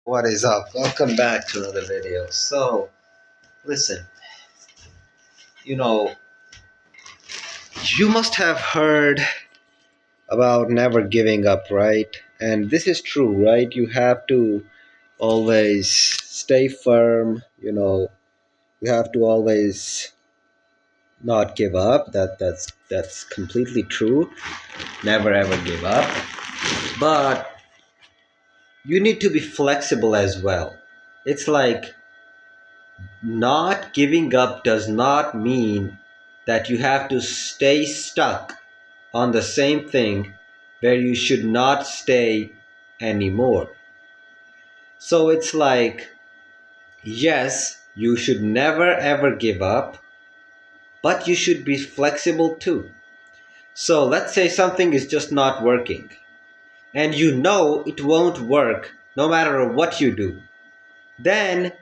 What is up? Welcome back to another video. So, listen, you know, you must have heard about never giving up, right? And this is true, right? You have to always stay firm, you have to always not give up. That's completely true. Never ever give up. But you need to be flexible as well. It's like not giving up does not mean that you have to stay stuck on the same thing where you should not stay anymore. So it's like, yes, you should never ever give up, but you should be flexible too. So let's say something is just not working, and you know it won't work no matter what you do. Then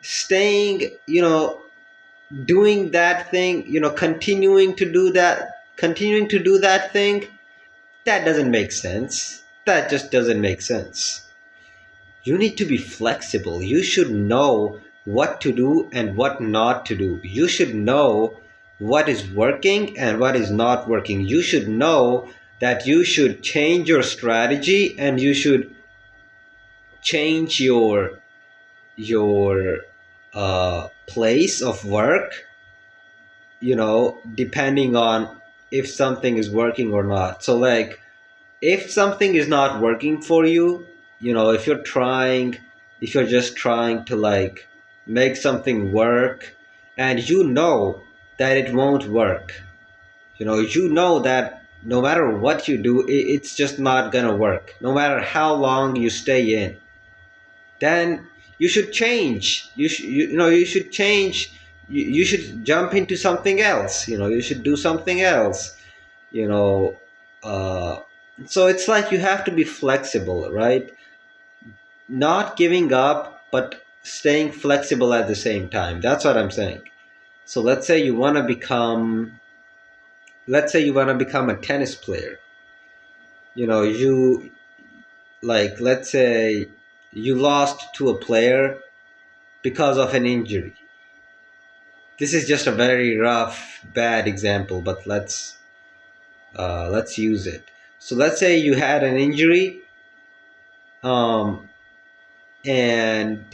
staying, doing that thing, continuing to do that thing, that doesn't make sense. That just doesn't make sense. You need to be flexible. You should know what to do and what not to do. You should know what is working and what is not working. You should know that you should change your strategy and you should change your place of work, depending on if something is working or not. So, like, if something is not working for you, if you're just trying to like make something work and you know that it won't work, that no matter what you do, it's just not gonna work, no matter how long you stay in, then you should change. You should change. You should jump into something else. You should do something else. You know, uh, so it's like you have to be flexible, right? Not giving up, but staying flexible at the same time. That's what I'm saying. So let's say you want to become a tennis player. You like, let's say you lost to a player because of an injury. This is just a very rough, bad example, but let's use it. So let's say you had an injury, um, and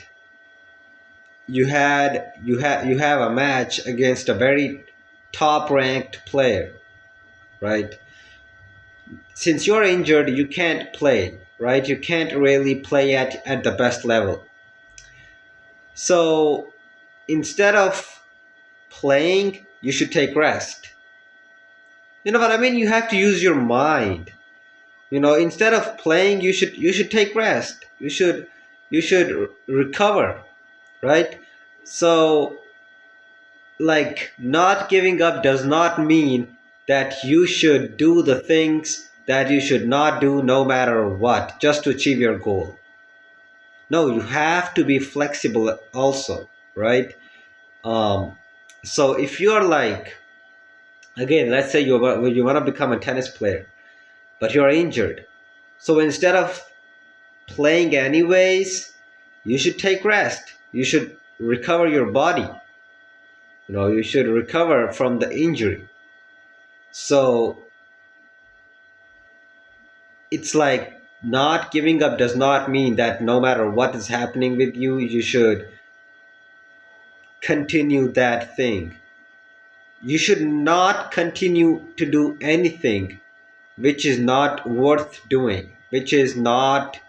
you have a match against a very top ranked player, right? Since you're injured, you can't play, right? You can't really play at the best level. So instead of playing, you should take rest. You know what I mean? You have to use your mind. Instead of playing, you should take rest. You should recover, right? So, like, not giving up does not mean that you should do the things that you should not do no matter what, just to achieve your goal. No, you have to be flexible also, right? um so if you're like, again, let's say you want to become a tennis player, but you're injured. So instead of playing anyways, you should take rest. You should recover your body. You should recover from the injury. So it's like, not giving up does not mean that no matter what is happening with you, you should continue that thing. You should not continue to do anything which is not worth doing, which is not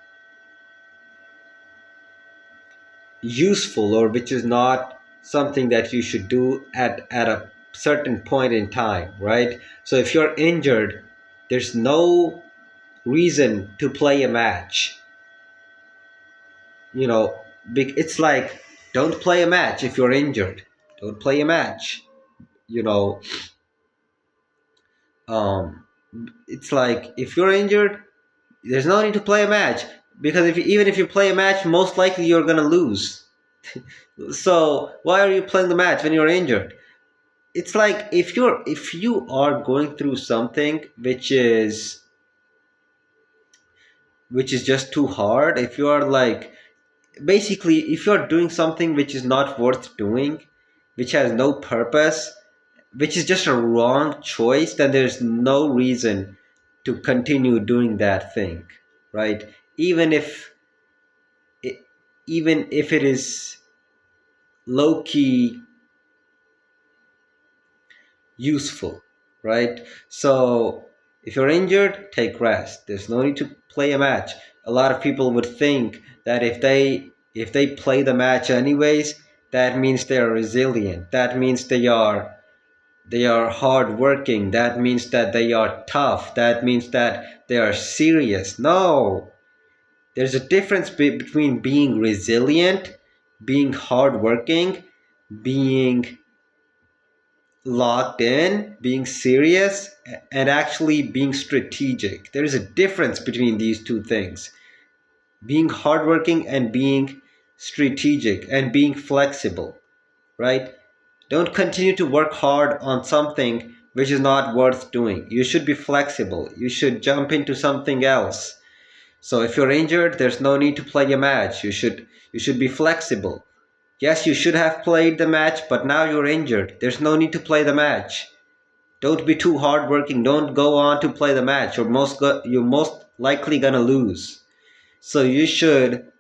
useful, or which is not something that you should do at a certain point in time, right? So if you're injured, there's no reason to play a match. It's like, don't play a match if you're injured. Don't play a match. You know, um, it's like, if you're injured, there's no need to play a match, because even if you play a match, most likely you're gonna lose. So why are you playing the match when you're injured? It's like, if you are going through something which is which is just too hard, if you are like, basically, if you're doing something which is not worth doing, which has no purpose, which is just a wrong choice, then there's no reason to continue doing that thing, right? Even if it, even if it is low key useful, right? So if you're injured, take rest. There's no need to play a match. A lot of people would think that if they play the match anyways, that means they are resilient. That means they are hardworking. That means that they are tough. That means that they are serious. No, there's a difference between being resilient, being hardworking, being locked in, being serious, and actually being strategic. There is a difference between these two things: being hardworking and being strategic and being flexible, right? Don't continue to work hard on something which is not worth doing. You should be flexible. You should jump into something else. So if you're injured, there's no need to play a match. You should be flexible. Yes, you should have played the match, but now you're injured. There's no need to play the match. Don't be too hardworking. Don't go on to play the match. You're most likely gonna lose. So you should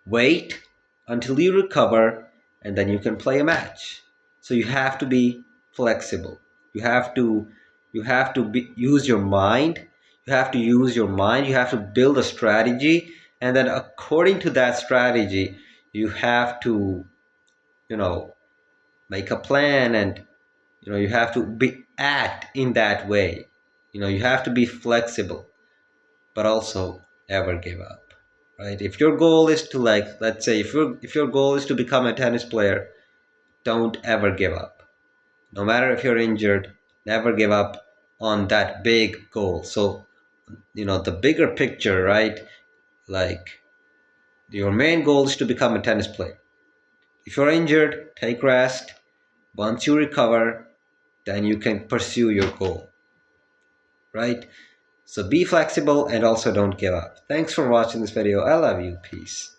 wait until you recover, and then you can play a match. So you have to be flexible. You have to use your mind. You have to use your mind. You have to build a strategy, and then according to that strategy, you have to, you know, make a plan, and you have to be act in that way. You have to be flexible, but also never give up, right? If your goal is to, like, let's say, if your goal is to become a tennis player, don't ever give up. No matter if you're injured, never give up on that big goal. So the bigger picture, right? Like, your main goal is to become a tennis player. If you're injured, take rest. Once you recover, then you can pursue your goal, right? So be flexible and also don't give up. Thanks for watching this video. I love you. Peace.